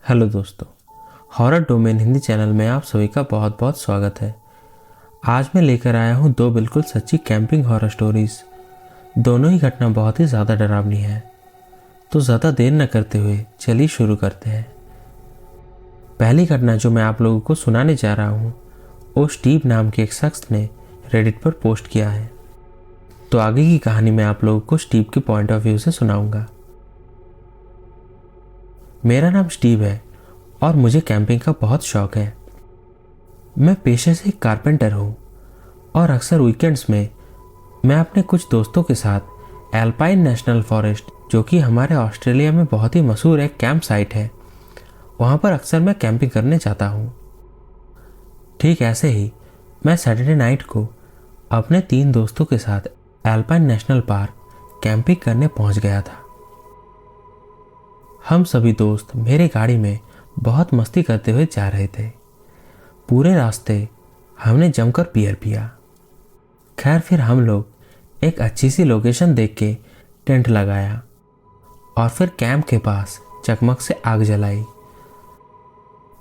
Hello दोस्तों, horror domain Hindi channel में आप सभी का बहुत बहुत स्वागत है। आज मैं लेकर आया हूँ दो बिल्कुल सच्ची कैंपिंग हॉरर स्टोरीज। दोनों ही घटना बहुत ही ज़्यादा डरावनी है। तो ज़्यादा देर न करते हुए चलिए शुरू करते हैं। पहली घटना जो मैं आप लोगों को सुनाने जा रहा हूँ वो स्टीव नाम के एक शख्स ने रेडिट पर पोस्ट किया है। तो आगे की कहानी मैं आप लोगों को स्टीव के पॉइंट ऑफ व्यू से सुनाऊंगा। मेरा नाम स्टीव है और मुझे कैंपिंग का बहुत शौक है। मैं पेशे से एक कारपेंटर हूँ और अक्सर वीकेंड्स में मैं अपने कुछ दोस्तों के साथ एल्पाइन नेशनल फॉरेस्ट, जो कि हमारे ऑस्ट्रेलिया में बहुत ही मशहूर एक कैंप साइट है, वहाँ पर अक्सर मैं कैंपिंग करने जाता हूँ। ठीक ऐसे ही मैं सैटरडे नाइट को अपने 3 दोस्तों के साथ एल्पाइन नेशनल पार्क कैंपिंग करने पहुँच गया था। हम सभी दोस्त मेरे गाड़ी में बहुत मस्ती करते हुए जा रहे थे। पूरे रास्ते हमने जमकर बियर पिया। खैर फिर हम लोग एक अच्छी सी लोकेशन देख के टेंट लगाया और फिर कैंप के पास चकमक से आग जलाई।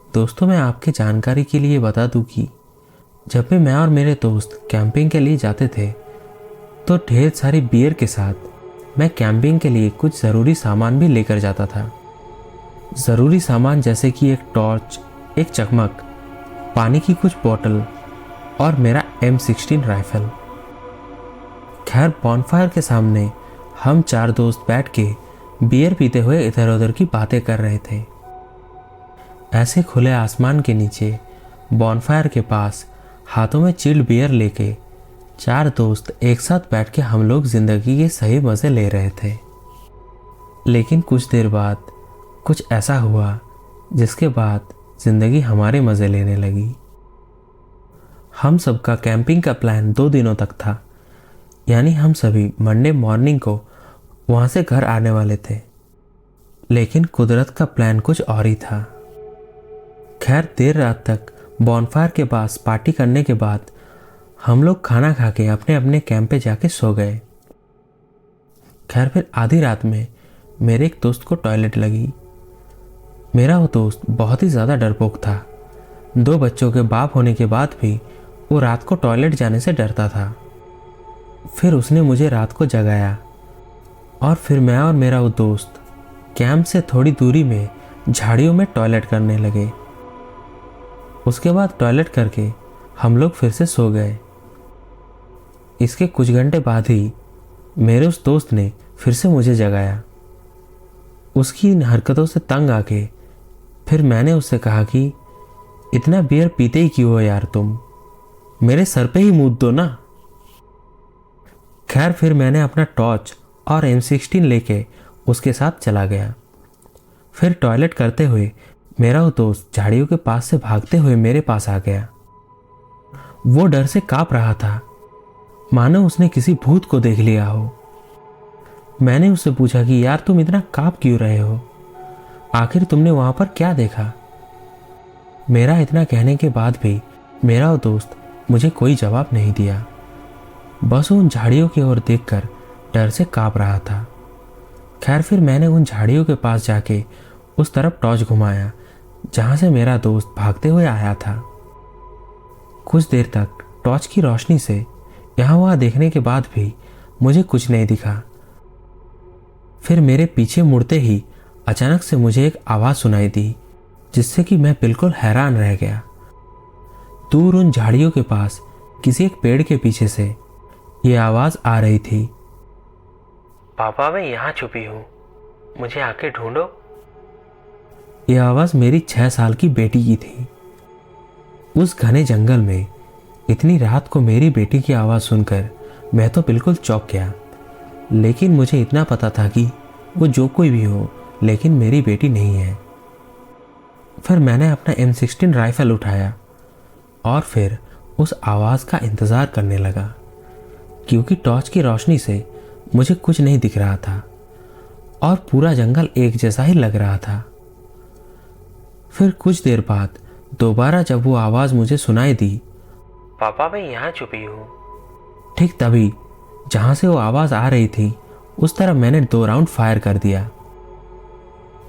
दोस्तों, मैं आपकी जानकारी के लिए बता दूं कि जब भी मैं और मेरे दोस्त कैंपिंग के लिए जाते थे तो ढेर सारी बियर के साथ मैं कैंपिंग के लिए कुछ ज़रूरी सामान भी लेकर जाता था। ज़रूरी सामान जैसे कि एक टॉर्च, एक चकमक, पानी की कुछ बोतल और मेरा M16 राइफल। खैर बॉनफायर के सामने हम 4 दोस्त बैठ के बियर पीते हुए इधर उधर की बातें कर रहे थे। ऐसे खुले आसमान के नीचे बॉनफायर के पास हाथों में चिल्ड बियर लेके 4 दोस्त एक साथ बैठ के हम लोग जिंदगी के सही मज़े ले रहे थे। लेकिन कुछ देर बाद कुछ ऐसा हुआ जिसके बाद जिंदगी हमारे मज़े लेने लगी। हम सबका कैंपिंग का प्लान 2 दिनों तक था, यानी हम सभी मंडे मॉर्निंग को वहाँ से घर आने वाले थे। लेकिन कुदरत का प्लान कुछ और ही था। खैर देर रात तक बॉनफायर के पास पार्टी करने के बाद हम लोग खाना खा के अपने अपने कैंप पे जाके सो गए। खैर फिर आधी रात में मेरे एक दोस्त को टॉयलेट लगी। मेरा वो दोस्त बहुत ही ज़्यादा डरपोक था। 2 बच्चों के बाप होने के बाद भी वो रात को टॉयलेट जाने से डरता था। फिर उसने मुझे रात को जगाया और फिर मैं और मेरा वो दोस्त कैंप से थोड़ी दूरी में झाड़ियों में टॉयलेट करने लगे। उसके बाद टॉयलेट करके हम लोग फिर से सो गए। इसके कुछ घंटे बाद ही मेरे उस दोस्त ने फिर से मुझे जगाया। उसकी इन हरकतों से तंग आके फिर मैंने उससे कहा कि इतना बियर पीते ही क्यों हो यार तुम, मेरे सर पे ही मूत दो ना। खैर फिर मैंने अपना टॉर्च और M16 लेके उसके साथ चला गया। फिर टॉयलेट करते हुए मेरा वो दोस्त झाड़ियों के पास से भागते हुए मेरे पास आ गया। वो डर से कांप रहा था, मानो उसने किसी भूत को देख लिया हो। मैंने उससे पूछा कि यार तुम इतना कांप क्यों रहे हो, आखिर तुमने वहां पर क्या देखा। मेरा इतना कहने के बाद भी मेरा वो दोस्त मुझे कोई जवाब नहीं दिया, बस उन झाड़ियों की ओर देखकर डर से कांप रहा था। खैर फिर मैंने उन झाड़ियों के पास जाके उस तरफ टॉर्च घुमाया जहां से मेरा दोस्त भागते हुए आया था। कुछ देर तक टॉर्च की रोशनी से यहाँ वहाँ देखने के बाद भी मुझे कुछ नहीं दिखा। फिर मेरे पीछे मुड़ते ही अचानक से मुझे एक आवाज़ सुनाई दी, जिससे कि मैं बिल्कुल हैरान रह गया। दूर उन झाड़ियों के पास किसी एक पेड़ के पीछे से ये आवाज़ आ रही थी, पापा मैं यहाँ छुपी हूँ, मुझे आके ढूंढो। ये आवाज़ मेरी 6 साल की बेटी की थी। उस घने जंगल में इतनी रात को मेरी बेटी की आवाज़ सुनकर मैं तो बिल्कुल चौंक गया। लेकिन मुझे इतना पता था कि वो जो कोई भी हो, लेकिन मेरी बेटी नहीं है। फिर मैंने अपना M16 राइफल उठाया और फिर उस आवाज़ का इंतज़ार करने लगा, क्योंकि टॉर्च की रोशनी से मुझे कुछ नहीं दिख रहा था और पूरा जंगल एक जैसा ही लग रहा था। फिर कुछ देर बाद दोबारा जब वो आवाज़ मुझे सुनाई दी, पापा मैं यहाँ छुपी हूँ, ठीक तभी जहाँ से वो आवाज़ आ रही थी उस तरफ मैंने 2 राउंड फायर कर दिया।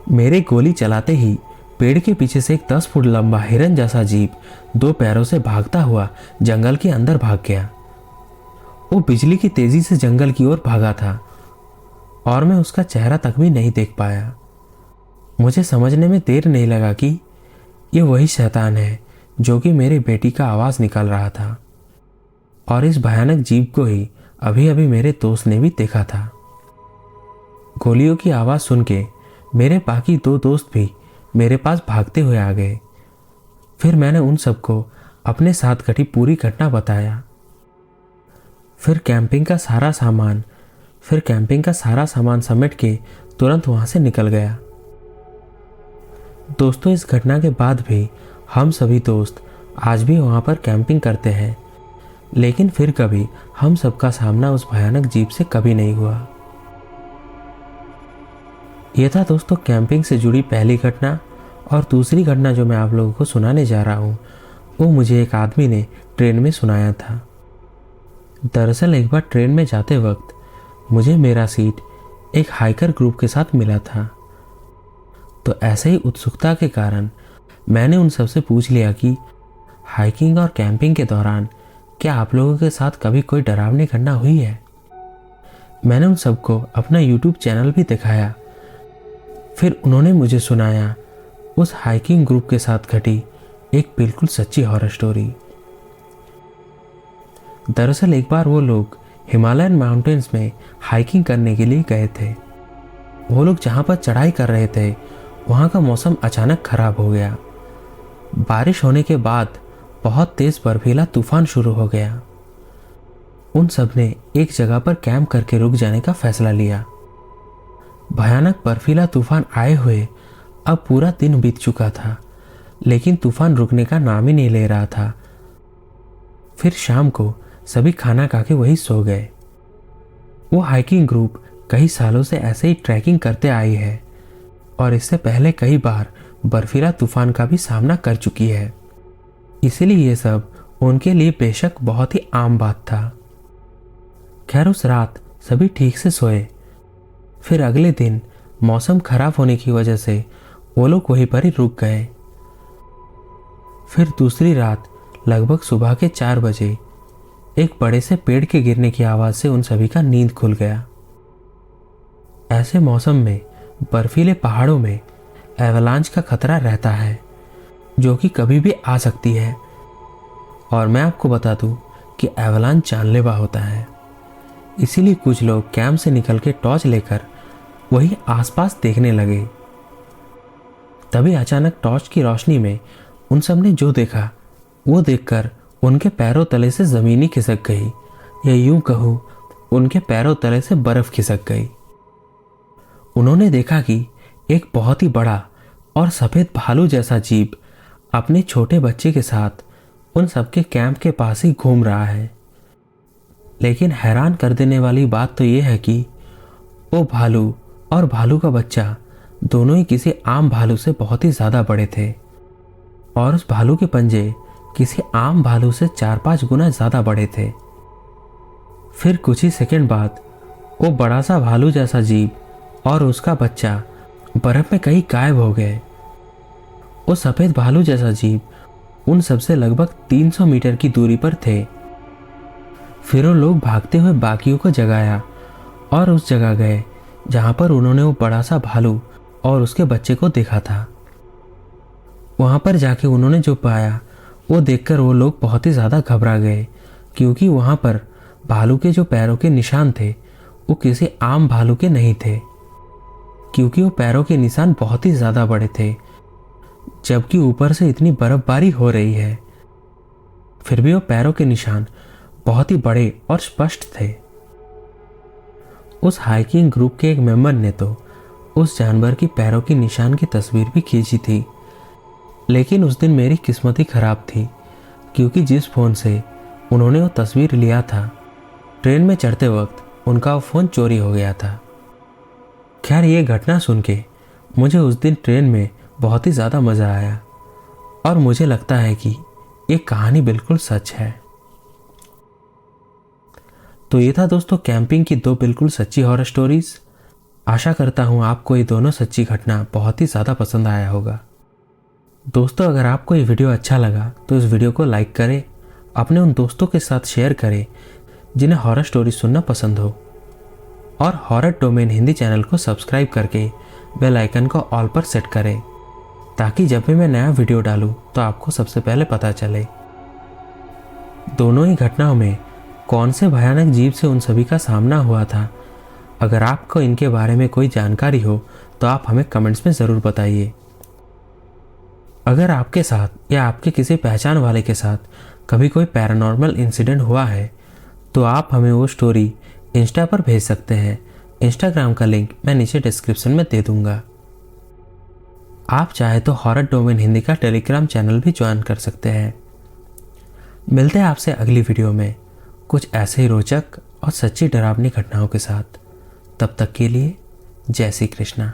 मेरे गोली चलाते ही पेड़ के पीछे से एक 10 फुट लंबा हिरन जैसा जीप 2 पैरों से भागता हुआ जंगल के अंदर भाग गया। वो बिजली की तेजी से जंगल की ओर भागा था और मैं उसका चेहरा तक भी नहीं देख पाया। मुझे समझने में देर नहीं लगा कि ये वही शैतान है जो कि मेरी बेटी का आवाज़ निकाल रहा था, और इस भयानक जीव को ही अभी अभी मेरे दोस्त ने भी देखा था। गोलियों की आवाज़ सुन के मेरे बाकी 2 दोस्त भी मेरे पास भागते हुए आ गए। फिर मैंने उन सबको अपने साथ घटी पूरी घटना बताया। फिर कैंपिंग का सारा सामान समेट के तुरंत वहाँ से निकल गया। दोस्तों, इस घटना के बाद भी हम सभी दोस्त आज भी वहाँ पर कैंपिंग करते हैं, लेकिन फिर कभी हम सबका सामना उस भयानक जीव से कभी नहीं हुआ। यह था दोस्तों कैंपिंग से जुड़ी पहली घटना। और दूसरी घटना जो मैं आप लोगों को सुनाने जा रहा हूँ वो मुझे एक आदमी ने ट्रेन में सुनाया था। दरअसल एक बार ट्रेन में जाते वक्त मुझे मेरा सीट एक हाइकर ग्रुप के साथ मिला था। तो ऐसे ही उत्सुकता के कारण मैंने उन सबसे पूछ लिया कि हाइकिंग और कैंपिंग के दौरान क्या आप लोगों के साथ कभी कोई डरावनी घटना हुई है। मैंने उन सबको अपना यूट्यूब चैनल भी दिखाया। फिर उन्होंने मुझे सुनाया उस हाइकिंग ग्रुप के साथ घटी एक बिल्कुल सच्ची हॉरर स्टोरी। दरअसल एक बार वो लोग हिमालयन माउंटेन्स में हाइकिंग करने के लिए गए थे। वो लोग जहाँ पर चढ़ाई कर रहे थे वहाँ का मौसम अचानक खराब हो गया। बारिश होने के बाद बहुत तेज बर्फीला तूफान शुरू हो गया। उन सब ने एक जगह पर कैंप करके रुक जाने का फैसला लिया। भयानक बर्फीला तूफान आए हुए अब पूरा दिन बीत चुका था, लेकिन तूफान रुकने का नाम ही नहीं ले रहा था। फिर शाम को सभी खाना खा के वहीं सो गए। वो हाइकिंग ग्रुप कई सालों से ऐसे ही ट्रैकिंग करते आई है और इससे पहले कई बार बर्फीला तूफान का भी सामना कर चुकी है, इसीलिए ये सब उनके लिए बेशक बहुत ही आम बात था। खैर उस रात सभी ठीक से सोए। फिर अगले दिन मौसम खराब होने की वजह से वो लोग वहीं पर ही रुक गए। फिर दूसरी रात लगभग सुबह के 4 बजे एक बड़े से पेड़ के गिरने की आवाज़ से उन सभी का नींद खुल गया। ऐसे मौसम में बर्फीले पहाड़ों में एवलांच का खतरा रहता है, जो कि कभी भी आ सकती है। और मैं आपको बता दूं कि एवलांच जानलेवा होता है। इसीलिए कुछ लोग कैंप से निकल के टॉर्च लेकर वही आसपास देखने लगे। तभी अचानक टॉर्च की रोशनी में उन सब ने जो देखा वो देखकर उनके पैरों तले से ज़मीन ही खिसक गई, या यूं कहूं उनके पैरों तले से बर्फ खिसक गई। उन्होंने देखा कि एक बहुत ही बड़ा और सफ़ेद भालू जैसा जीव अपने छोटे बच्चे के साथ उन सबके कैंप के पास ही घूम रहा है। लेकिन हैरान कर देने वाली बात तो ये है कि वो भालू और भालू का बच्चा दोनों ही किसी आम भालू से बहुत ही ज़्यादा बड़े थे, और उस भालू के पंजे किसी आम भालू से 4-5 गुना ज़्यादा बड़े थे। फिर कुछ ही सेकंड बाद वो बड़ा सा भालू जैसा जीव और उसका बच्चा बर्फ में कहीं गायब हो गए। वो सफ़ेद भालू जैसा जीव उन सबसे लगभग 300 मीटर की दूरी पर थे। फिर वो लोग भागते हुए बाकियों को जगाया और उस जगह गए जहाँ पर उन्होंने वो बड़ा सा भालू और उसके बच्चे को देखा था। वहाँ पर जाके उन्होंने जो पाया वो देखकर वो लोग बहुत ही ज़्यादा घबरा गए, क्योंकि वहाँ पर भालू के जो पैरों के निशान थे वो किसी आम भालू के नहीं थे, क्योंकि वो पैरों के निशान बहुत ही ज़्यादा बड़े थे, जबकि ऊपर से इतनी बर्फबारी हो रही है। फिर भी वो पैरों के निशान बहुत ही बड़े और स्पष्ट थे। उस हाइकिंग ग्रुप के एक मेंबर ने तो उस जानवर की पैरों की निशान की तस्वीर भी खींची थी, लेकिन उस दिन मेरी किस्मत ही खराब थी, क्योंकि जिस फ़ोन से उन्होंने वो तस्वीर लिया था ट्रेन में चढ़ते वक्त उनका वो फ़ोन चोरी हो गया था। खैर ये घटना सुन के मुझे उस दिन ट्रेन में बहुत ही ज़्यादा मज़ा आया, और मुझे लगता है कि ये कहानी बिल्कुल सच है। तो ये था दोस्तों कैंपिंग की 2 बिल्कुल सच्ची हॉरर स्टोरीज़। आशा करता हूँ आपको ये दोनों सच्ची घटना बहुत ही ज़्यादा पसंद आया होगा। दोस्तों, अगर आपको ये वीडियो अच्छा लगा तो इस वीडियो को लाइक करें, अपने उन दोस्तों के साथ शेयर करें जिन्हें हॉरर स्टोरी सुनना पसंद हो, और हॉरर डोमेन हिंदी चैनल को सब्सक्राइब करके बेल आइकन को ऑल पर सेट करें ताकि जब भी मैं नया वीडियो डालूं तो आपको सबसे पहले पता चले। दोनों ही घटनाओं में कौन से भयानक जीव से उन सभी का सामना हुआ था, अगर आपको इनके बारे में कोई जानकारी हो तो आप हमें कमेंट्स में ज़रूर बताइए। अगर आपके साथ या आपके किसी पहचान वाले के साथ कभी कोई पैरानॉर्मल इंसिडेंट हुआ है तो आप हमें वो स्टोरी इंस्टा पर भेज सकते हैं। इंस्टाग्राम का लिंक मैं नीचे डिस्क्रिप्शन में दे दूंगा। आप चाहे तो हॉरर डोमेन हिंदी का टेलीग्राम चैनल भी ज्वाइन कर सकते हैं। मिलते हैं आपसे अगली वीडियो में कुछ ऐसे ही रोचक और सच्ची डरावनी घटनाओं के साथ। तब तक के लिए जय श्री कृष्णा।